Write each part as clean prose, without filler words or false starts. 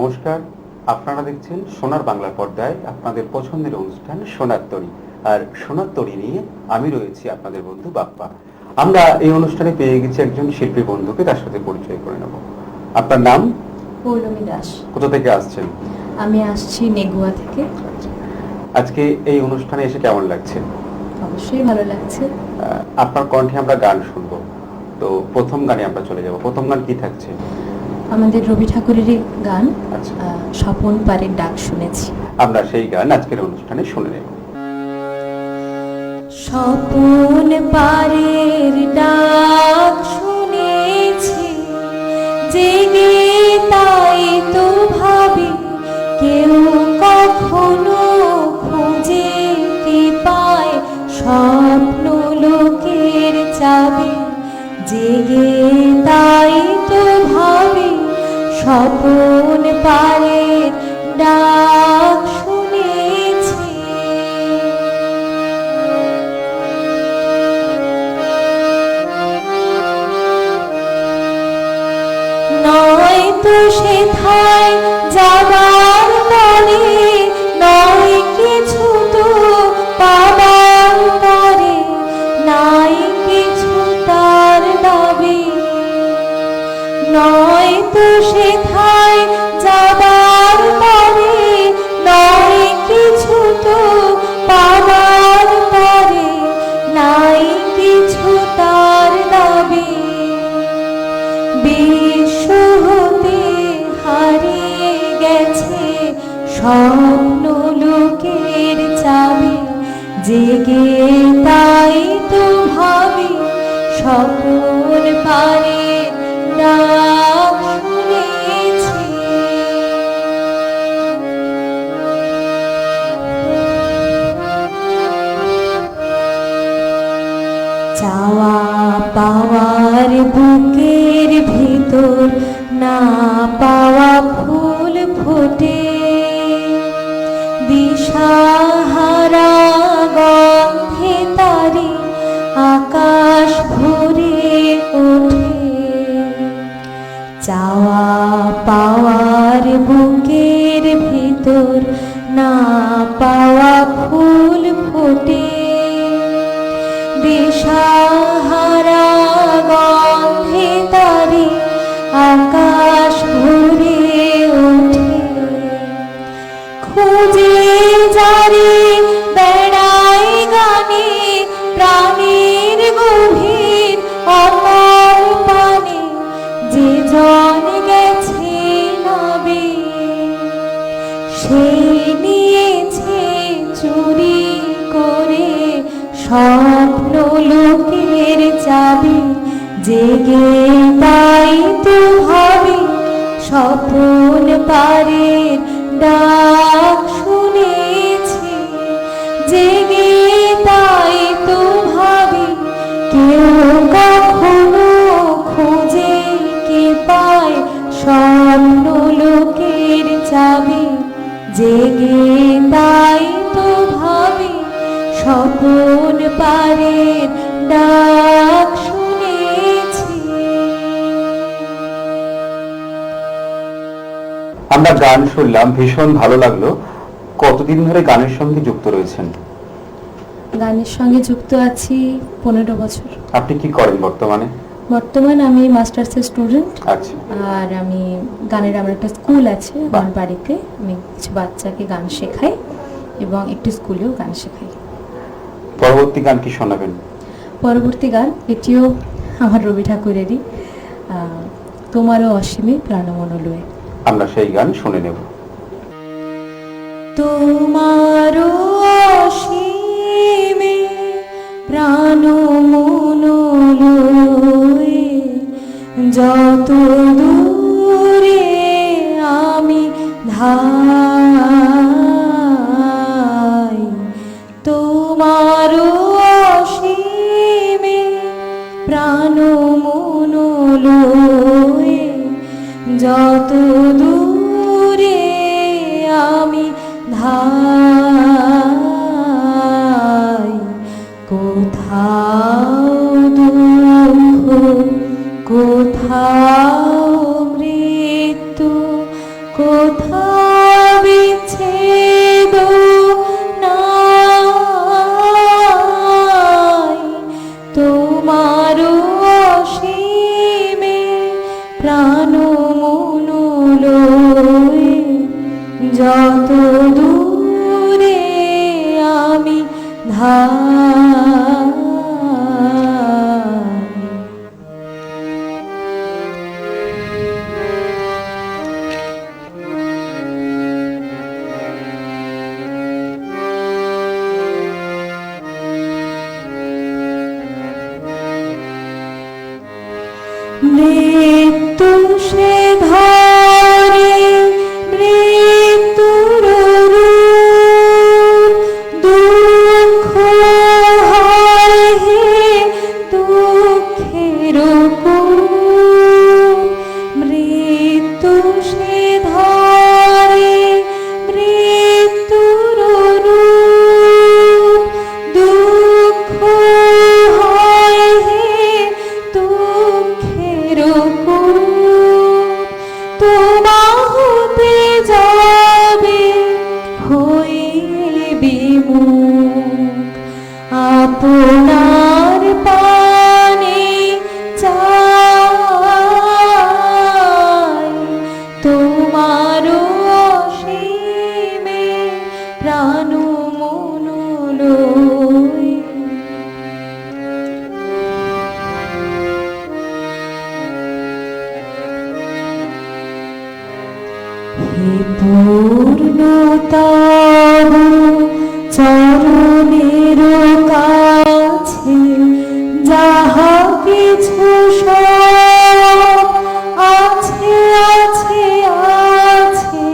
নমস্কার, আপনারা দেখছেন সোনার বাংলা পর্দায় আপনাদের পছন্দের অনুষ্ঠান সোনার তরী। আর সোনার তরী নিয়ে আমি রয়েছি আপনাদের বন্ধু বাপ্পা। আমরা এই অনুষ্ঠানে পেয়ে গেছি একজন শিল্পী বন্ধুকে, তার সাথে পরিচয় করে নেব। আপনার নাম? পৌলমী দাস। কোথা থেকে আসছেন? আমি আসছি নেগুয়া থেকে। আজকে এই অনুষ্ঠানে এসে কেমন লাগছে? অবশ্যই ভালো লাগছে। আপনার কণ্ঠে আমরা গান শুনবো, তো প্রথম গানে আমরা চলে যাব। প্রথম গান কি থাকছে? আমাদের রবি ঠাকুরেরই গান, আচ্ছা, স্বপন পারের ডাক শুনেছি। আমরা সেই গান আজকের অনুষ্ঠানে শুনে নেব। স্বপন পারের ডাক শুনেছি, জেগে তাই তো ভাবি কেউ কখনো খুঁজে কি পায় স্বপ্ন লোকের চাবি। জেগে তাই তো ভাবি স্বপন পারের ডাক শুনেছি। নয় তো সেথায় যাবার পরে, নয় কিছু তো পাবার পরে, নাই কিছু তার দাবি। নয় তো সেথায় যাবার পরে, নয় কিছু তো পাবার পরে, নাই কিছু তার দাবি। বিশ্ব হতে হারিয়ে গেছে স্বপ্ন লোকের চাবি। জেগে তাই তো ভাবি স্বপন পারের ডাক শুনেছি। চাওয়া পাওয়ার বুকের ভিতর না পাওয়া ফুল ফোটে, দিশাহারা গন্ধে তারি আকাশ ভরে ওঠে। চাওয়া পাওয়ার বুকের ভিতর না পাওয়া ফুল ফোটে, দিশাহারা গন্ধে তারি আকাশ ভরে ওঠে। খুঁজে জারি বেড়াই গানে প্রাণের গভীর অমর পানে, যে জন গেছে নবে সেই নিয়েছে চুরি করে স্বপ্ন লোকের চাবি। জেগে তাই তো ভাবি স্বপন পারের ডাক শুনেছি। জেগে তাই তো ভাবি কেউ কখনো খুঁজে কি পায় স্বপ্ন লোকের চাবি। জেগে তাই তো ভাবি স্বপন পারের ডাক শুনেছি। আমরা গান শুনলাম, ভীষণ ভালো লাগলো। কতদিন ধরে গানের সঙ্গে যুক্ত রয়েছেন? গানের সঙ্গে যুক্ত আছি 15 বছর। আপনি কি করেন বর্তমানে? বর্তমানে আমি মাস্টার্সের স্টুডেন্ট। আচ্ছা, আর আমি গানের, আমার একটা স্কুল আছে আমার বাড়িতে, আমি কিছু বাচ্চাকে গান শেখাই এবং একটি স্কুলেও গান শেখাই। পরবর্তী গান কি শোনাবেন? পরবর্তী গান এটিও আমার রবি ঠাকুরেরই, তোমারও অসীমে প্রাণ মন লয়ে। আমরা সেই গান শুনে নেব। তোমারও অসীমে প্রাণ মন লয়ে, যত দূরে আমি ধাই। তোমারও অসীমে প্রাণ মন লয়ে, যত দূরে আমি ধাই। কোথাও দুঃখ, কোথাও ধাই। মৃত্যু সে ধরে মৃত্যুর রূপ, দুঃখ হয় হে দুঃখের কূপ। মৃত্যু সে ধরে মৃত্যুর রূপ, দুঃখ হয় হে দুঃখের কূপ। তোমা হতে যাবে হয়ে বিমুখ, আপনার পানে চাই। তোমার অসীমে প্রাণ মন লই। হে পূর্ণতম চরণের কাছে যাহা কিছু সব আছে আছে আছে,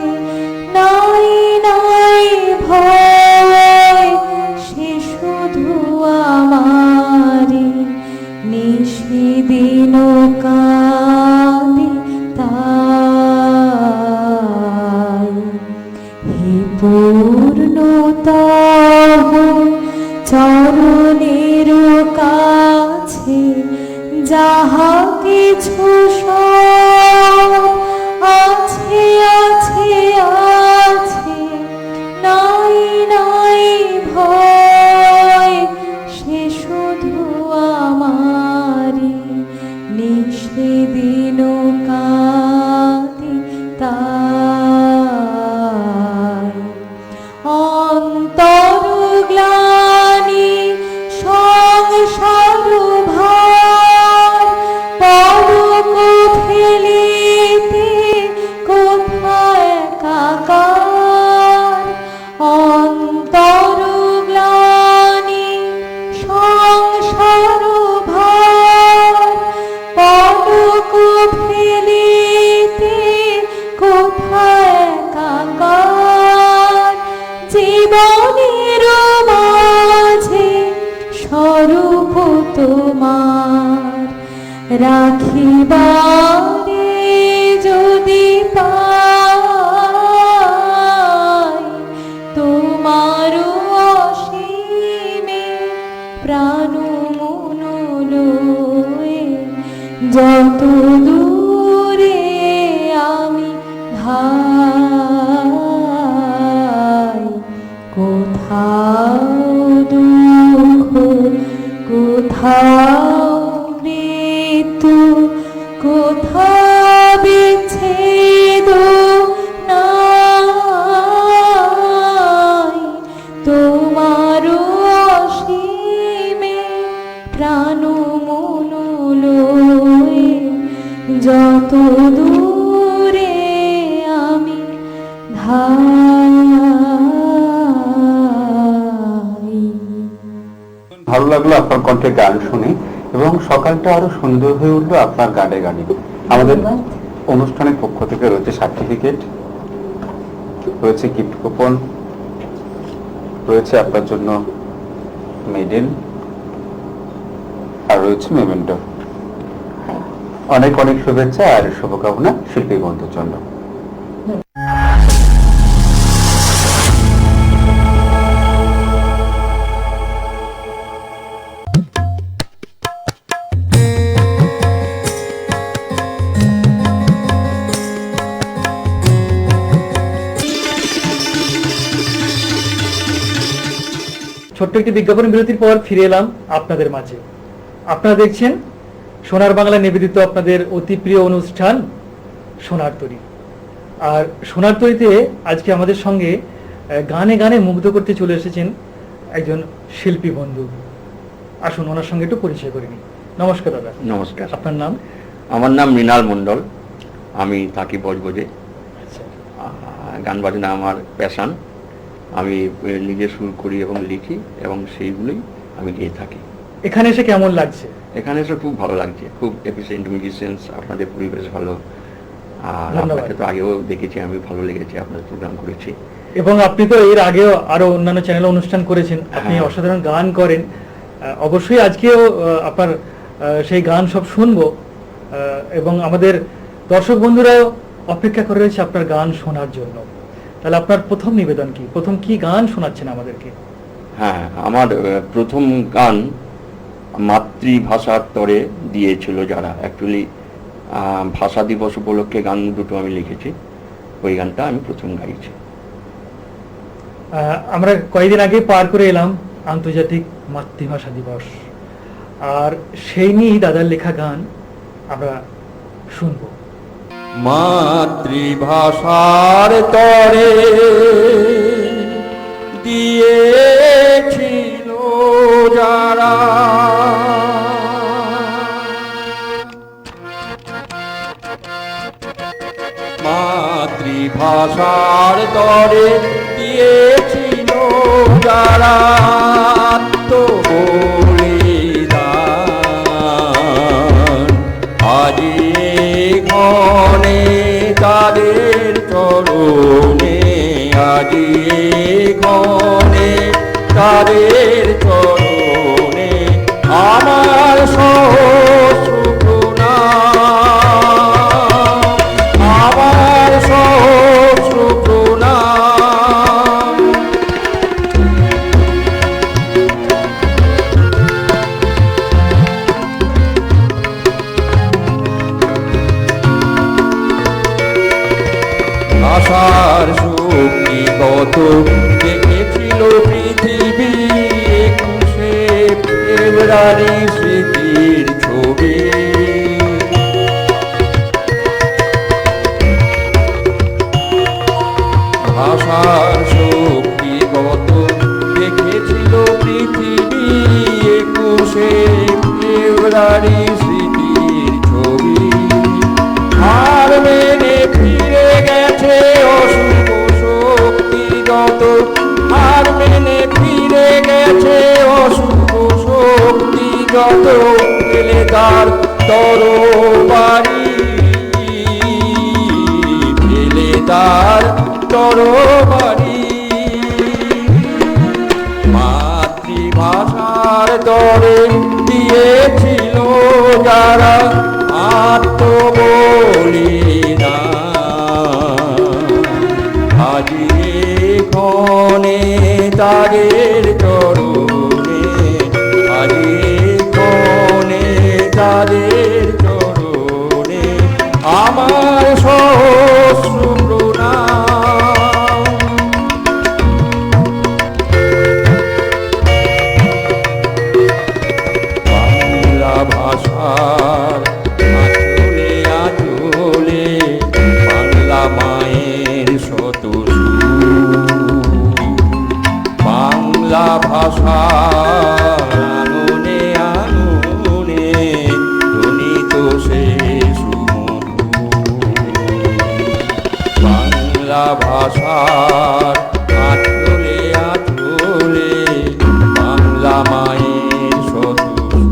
নাই নাই ভয় সে শুধু আমারি। নিশিদিন কাঁদি তাই। হে পূর্ণতম চরণের কাছে যাহা কিছু সব আছে আছে আছে, নাই নাই ভয় সে শুধু আমারি। নিশিদিন কাঁদি তাই। অন্তর গ্লানি সংসার ভার, পলক ফেলিতে কোথায় একাকার। অন্তর গ্লানি সংসার ভার, পলক ফেলিতে কোথায় একাকার। জীবনের মাঝে স্বরূপ তোমার রাখিবারে যদি পাই। তোমার অসীমে প্রাণ মন লই। যত দূরে আমি ধাই, কোথাও দুঃখ কোথাও মৃত্যু, কোথাও বিচ্ছেদ নাই। তোমার অসীমে প্রাণ মন লই। যত দূরে আমি ধাই। ভালো লাগলো আপনার কণ্ঠে গান শুনে, এবং সকালটা আরো সুন্দর হয়ে উঠলো আপনার গানে গানে। আমাদের অনুষ্ঠানের পক্ষ থেকে রয়েছে সার্টিফিকেট, রয়েছে গিফট কুপন, রয়েছে আপনার জন্য মেডেল, আর রয়েছে মেমেন্টো। অনেক অনেক শুভেচ্ছা আর শুভকামনা শিল্পী বন্ধুর জন্য। ছোট্ট একটি বিজ্ঞাপন বিরতির পর ফিরে এলাম আপনাদের মাঝে। আপনারা দেখছেন সোনার বাংলা নিবেদিত আপনাদের অতি প্রিয় অনুষ্ঠান সোনার তরী। আর সোনার তরীতে আজকে আমাদের সঙ্গে গানে গানে মুগ্ধ করতে চলে এসেছেন একজন শিল্পী বন্ধু। আসুন ওনার সঙ্গে একটু পরিচয় করে নিই। নমস্কার দাদা। নমস্কার, আপনার নাম? আমার নাম মৃণাল মণ্ডল, আমি থাকি বজবজে। আচ্ছা, গান বাজনা আমার প্যাশান, আমি নিজে সুর করি এবং লিখি এবং সেইগুলোই আমি গেয়ে থাকি। এখানে এসে কেমন লাগছে? এখানে এসে খুব ভালো লাগছে, খুব এফিসিয়েন্ট মিউজিশিয়ানস, আপনাদের পরিবেশ ভালো। আর ধন্যবাদ। আপনাকে তো আগেও দেখেছি আমি, ভালো লেগেছে, আপনাদের প্রোগ্রাম করেছি। এবং আপনি তো এর আগেও আরো অন্যান্য চ্যানেলে অনুষ্ঠান করেছেন, আপনি হ্যাঁ। অসাধারণ গান করেন। অবশ্যই আজকেও আপনার সেই গান সব শুনবো, এবং আমাদের দর্শক বন্ধুরাও অপেক্ষা করে রয়েছে আপনার গান শোনার জন্য। তাহলে আপনার প্রথম নিবেদন কি, প্রথম কি গান শোনাচ্ছেন আমাদেরকে? হ্যাঁ, আমার প্রথম গান মাতৃভাষার তরে দিয়েছিল যারা, অ্যাকচুয়ালি ভাষা দিবস উপলক্ষে গান দুটো আমি লিখেছি, ওই গানটা আমি প্রথম গাইছি। আমরা কয়েকদিন আগে পার করে এলাম আন্তর্জাতিক মাতৃভাষা দিবস, আর সেই নিয়েই দাদার লেখা গান আমরা শুনবো। মাতৃভাষার তরে দিয়েছিল যারা, মাতৃভাষার তরে দিয়েছিল যারা আত্মবলিদান, আজি ক্ষণে তাদের চরণে, আজি ক্ষণে তাদের চরণে আমার সহস্র প্রণাম, আমার সহস্র প্রণাম। ভাষার শক্তি কত দেখেছিল পৃথিবী, 21শে ফেব্রুয়ারি স্মৃতির ছবি। ভাষার শক্তি কত দেখেছিল পৃথিবী, 21শে ফেব্রুয়ারি স্মৃতির ছবি। আর মেনে ফিরে গেছে অশুভ শক্তি যত, আর মেনে ফিরে গেছে অশুভ শক্তি যত, পেলে তার তরবারি, পেলে তার তরবারি। মাতৃভাষার তরে দিয়েছিল যারা আত্মবলিদান, আজি ক্ষণে তাদের চরণে, আজি ক্ষণে তাদের চরণে আমার সহস্র প্রণাম। বাংলা ভাষার আঁচলে আঁচলে বাংলা মায়ের শত সুর, বাংলা ভাষার আননে আননে ধ্বনিত সে সুমধুর, বাংলা ভাষার আঁচলে আঁচলে বাংলা মায়ের শত সুর,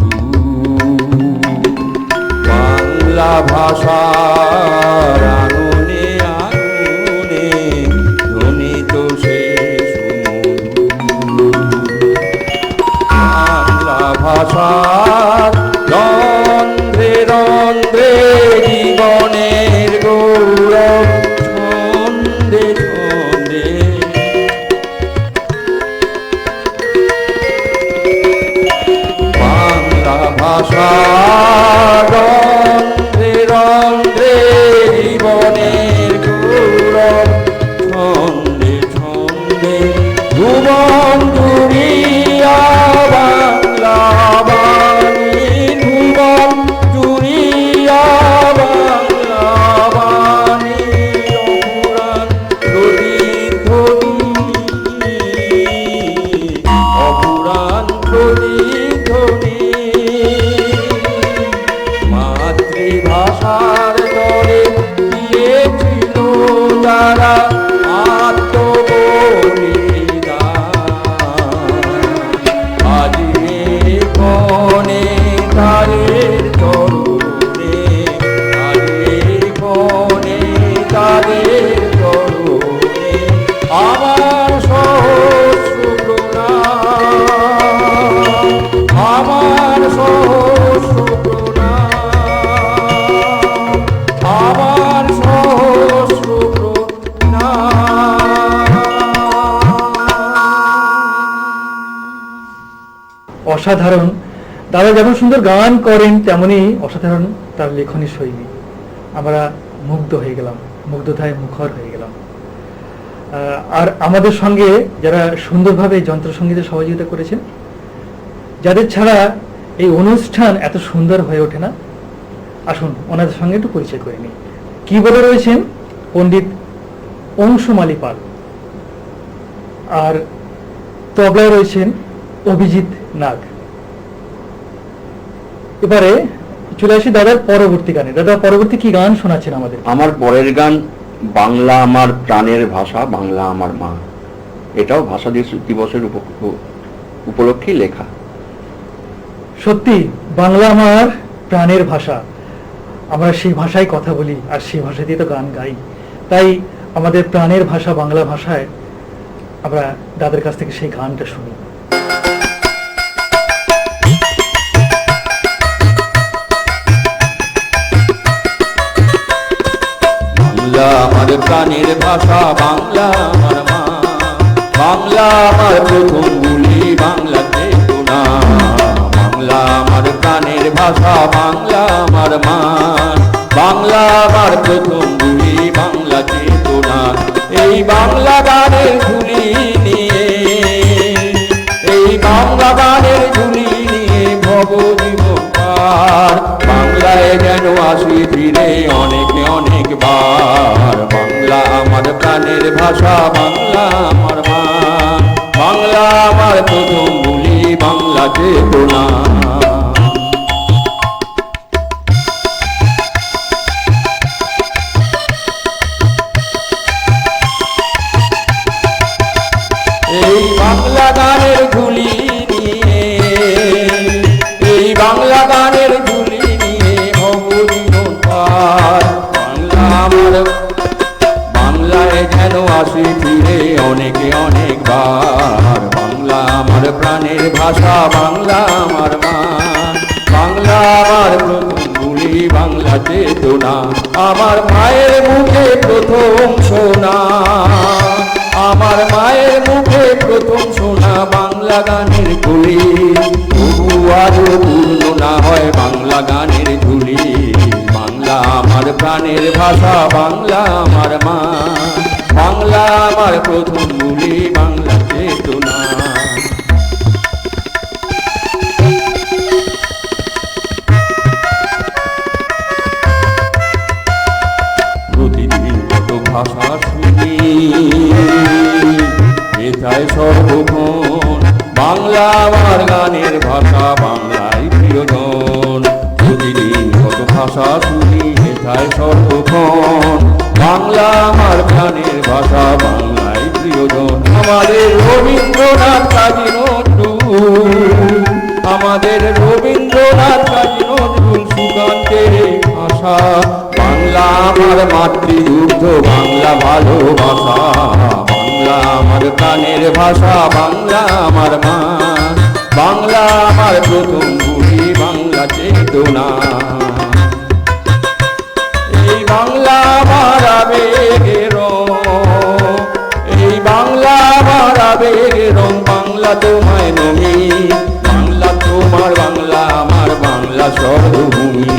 বাংলা ভাষার আননে আননে ধ্বনিত সে সুমধুর, বাংলা ভাষার রন্ধ্রে রন্ধ্রে জীবনের গৌরব ছন্দে ছন্দে, বাংলা ভাষার রন্ধ্রে রন্ধ্রে জীবনের গৌরব ছন্দে ছন্দে, ভুবন জুড়িয়া বাংলা বাণী, ভুবন জুড়িয়া বাংলা বাণী, অপুরাণ প্রতিধ্বনি, অসাধারণ। দাদা যেমন সুন্দর গান করেন তেমনি অসাধারণ তার লেখনী শৈলী। আমরা মুগ্ধ হয়ে গেলাম, মুগ্ধতায় মুখর হয়ে গেলাম। আর আমাদের সঙ্গে যারা সুন্দরভাবে যন্ত্রসঙ্গীতে সহযোগিতা করেছেন, যাদের ছাড়া এই অনুষ্ঠান এত সুন্দর হয়ে ওঠে না, আসুন ওনাদের সঙ্গে একটু পরিচয় করে নিই। কিবোর্ডে রয়েছেন পণ্ডিত অংশুমালী পাল, আর তবলায় রয়েছেন অভিজিৎ নাগ। এবারে চলে আসি দাদার পরবর্তী গানে। দাদা পরবর্তী কি গান শোনাচ্ছেন আমাদের? আমার পরের গান বাংলা আমার প্রাণের ভাষা, বাংলা আমার মা। এটাও ভাষা দিবসের উপলক্ষেই লেখা। সত্যি বাংলা আমার প্রাণের ভাষা, আমরা সেই ভাষায় কথা বলি আর সেই ভাষা দিয়ে তো গান গাই। তাই আমাদের প্রাণের ভাষা বাংলা ভাষায় আমরা দাদার কাছ থেকে সেই গানটা শুনি। বাংলা আমার প্রাণের ভাষা, বাংলা আমার মা, বাংলা আমার প্রথম বুলি, বাংলা চেতনা। বাংলা আমার প্রাণের ভাষা, বাংলা আমার মা, বাংলা আমার প্রথম বুলি, বাংলা চেতনা। এই বাংলা গানের ঝুলি নিয়ে, এই বাংলা গানের ঝুলি নিয়ে ভব জীবন পার, বাংলায় যেন আসি ফিরে অনেকবার। বাংলা আমার প্রাণের ভাষা, বাংলা আমার মা, বাংলা আমার প্রথম বুলি, বাংলা চেতনা। এই বাংলা গানের ঝুলি নিয়ে, এই বাংলা গানের ঝুলি নিয়ে ভব জীবন পার, বাংলা আমার, বাংলায় যেন আসি ফিরে অনেকবার। বাংলা আমার প্রাণের ভাষা, বাংলা আমার মা, বাংলা আমার প্রথম বুলি, বাংলা চেতনা। আমার মায়ের মুখে প্রথম শোনা, আমার মায়ের মুখে প্রথম শোনা বাংলা গানের ঝুলি, তবু আরো পূর্ণ না হয় বাংলা গানের ঝুলি। বাংলা আমার প্রাণের ভাষা, বাংলা আমার মা, বাংলা আমার প্রথম বুলি, বাংলা চেতনা। প্রতিদিন কত ভাষা শুনি, এটাই সর্বক্ষণ বাংলা আমার গানের ভাষা, বাংলায় প্রিয়জন। প্রতিদিন কত ভাষা শুনি, এটাই সর্বক্ষণ বাংলা আমার গানের ভাষা, বাংলায় প্রিয়জন। আমাদের রবীন্দ্রনাথ কাজী নজরুল, আমাদের রবীন্দ্রনাথ কাজী নজরুল সুকান্তের ভাষা, বাংলা আমার মাতৃদুগ্ধ, বাংলা ভালোবাসা। বাংলা আমার প্রাণের ভাষা, বাংলা আমার মা, বাংলা আমার প্রথম বুলি, বাংলা চেতনা। এই বাংলা আমার আবেগের রং, এই বাংলা আমার আবেগের রং, বাংলা তোমায় নমি, বাংলা তোমার, বাংলা আমার, বাংলা সর্বভূমি।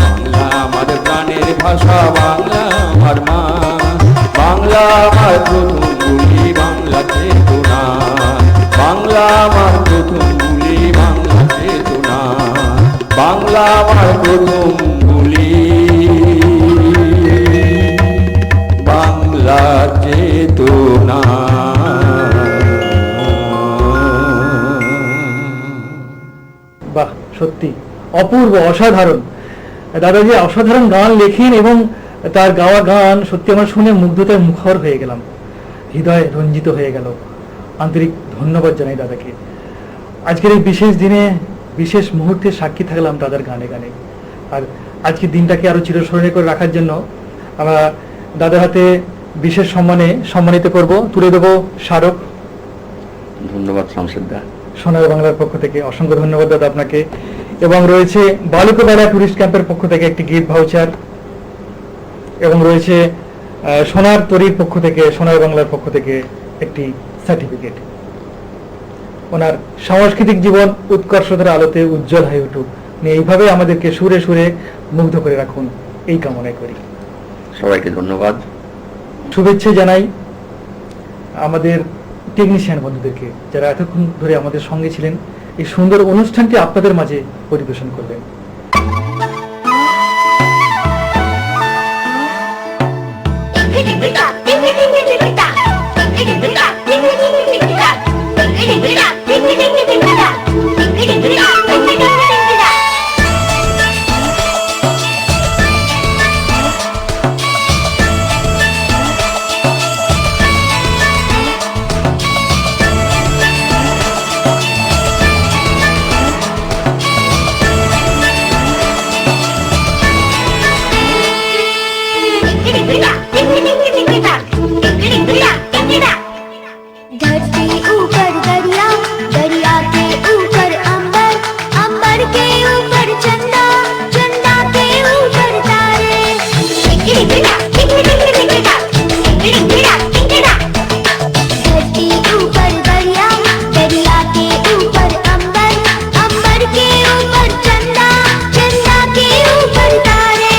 বাংলা আমার প্রাণের ভাষা, বাংলা আমার মা, বাংলা আমার প্রথম বুলি, বাংলা চেতনা। বাংলা আমার প্রথম বুলি, বাংলা চেতনা। বাংলা আমার প্রথম বুলি, বাংলা চেতনা। বাহ, সত্যি অপূর্ব, অসাধারণ। দাদাজি অসাধারণ গান লেখেন এবং তার গাওয়া গান সত্যি আমার শুনে মুগ্ধতায় মুখর হয়ে গেলাম, হৃদয় রঞ্জিত হয়ে গেল। আন্তরিক ধন্যবাদ জানাই দাদাকে। আজকের এই বিশেষ দিনে, বিশেষ মুহূর্তে সাক্ষী থাকলাম দাদার গানে গানে। আর আজকের দিনটাকে আরো চিরস্মরণীয় করে রাখার জন্য আমরা দাদার হাতে বিশেষ সম্মানে সম্মানিত করব, তুলে দেব স্মারক। ধন্যবাদ শামসুদ্দা। সোনার বাংলার পক্ষ থেকে অসংখ্য ধন্যবাদ দাদা আপনাকে। এবং রয়েছে বালুকাবেলা টুরিস্ট ক্যাম্পের পক্ষ থেকে একটি গিফট ভাউচার, এবং রয়েছে সোনার তরীর পক্ষ থেকে, সোনার বাংলার পক্ষ থেকে একটি সার্টিফিকেট। ওনার সাংস্কৃতিক জীবন উৎকর্ষতার আলোতে উজ্জ্বল হয়ে উঠুক, উনি এইভাবে আমাদেরকে সুরে সুরে মুগ্ধ করে রাখুন, এই কামনাই করি। সবাইকে ধন্যবাদ। শুভেচ্ছা জানাই আমাদের টেকনিশিয়ান বন্ধুদেরকে, যারা এতক্ষণ ধরে আমাদের সঙ্গে ছিলেন, এই সুন্দর অনুষ্ঠানটি আপনাদের মাঝে পরিবেশন করলেন। धरती ऊपर दरिया, दरिया के ऊपर अंबर, अंबर के ऊपर चंदा, चंदा के ऊपर तारे। धरती ऊपर दरिया, दरिया के ऊपर अंबर, अंबर के ऊपर चंदा, चंदा के ऊपर तारे।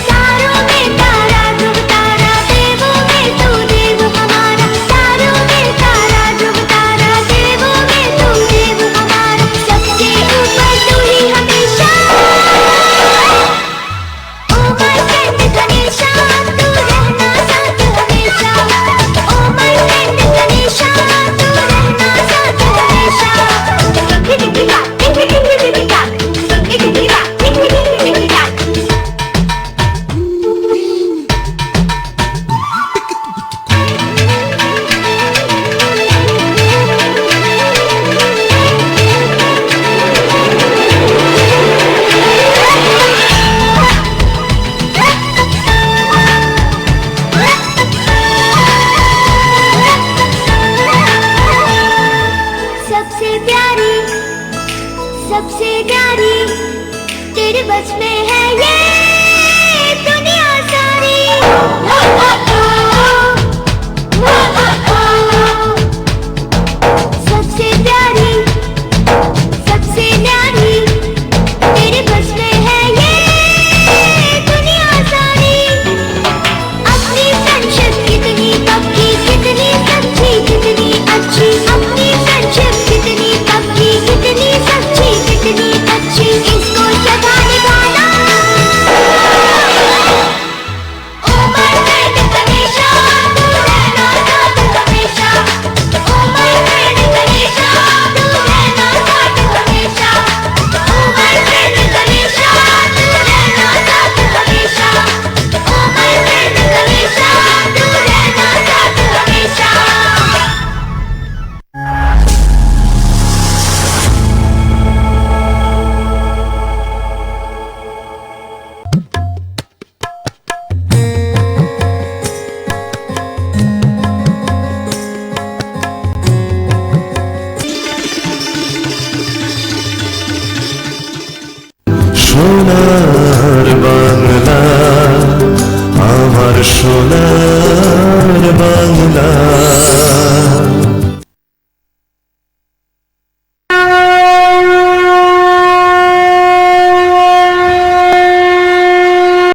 तारों में तारा ध्रुव तारा, देवों में तू देव हमारा। तारों में तारा ध्रुव तारा, देवों में तू देव हमारा। सबसे ऊपर तू ही हमेशा, ओ माय फ्रेंड गणेशा, तू रहना साथ हमेशा। ओ माय फ्रेंड गणेशा, तू रहना साथ हमेशा। सबसे प्यारी, सबसे प्यारी, तेरे बस में है ये दुनिया सारी। सबसे प्यारी, सबसे न्यारी, तेरे बस में है ये दुनिया सारी। अपनी फ्रेंडशिप कितनी पक्की, कितनी सच्ची, कितनी अच्छी। अपनी फ्रेंडशिप कितनी पक्की, कितनी सच्ची, कितनी अच्छी। इसको सदा निभाना। ओ माय फ्रेंड गणेशा, तू रहना साथ हमेशा। ओ माय फ्रेंड गणेशा, तू रहना साथ हमेशा। ओ माय फ्रेंड गणेशा, तू रहना साथ हमेशा। ओ माय फ्रेंड गणेशा, तू रहना साथ हमेशा। সোনার বাংলা, আমার সোনার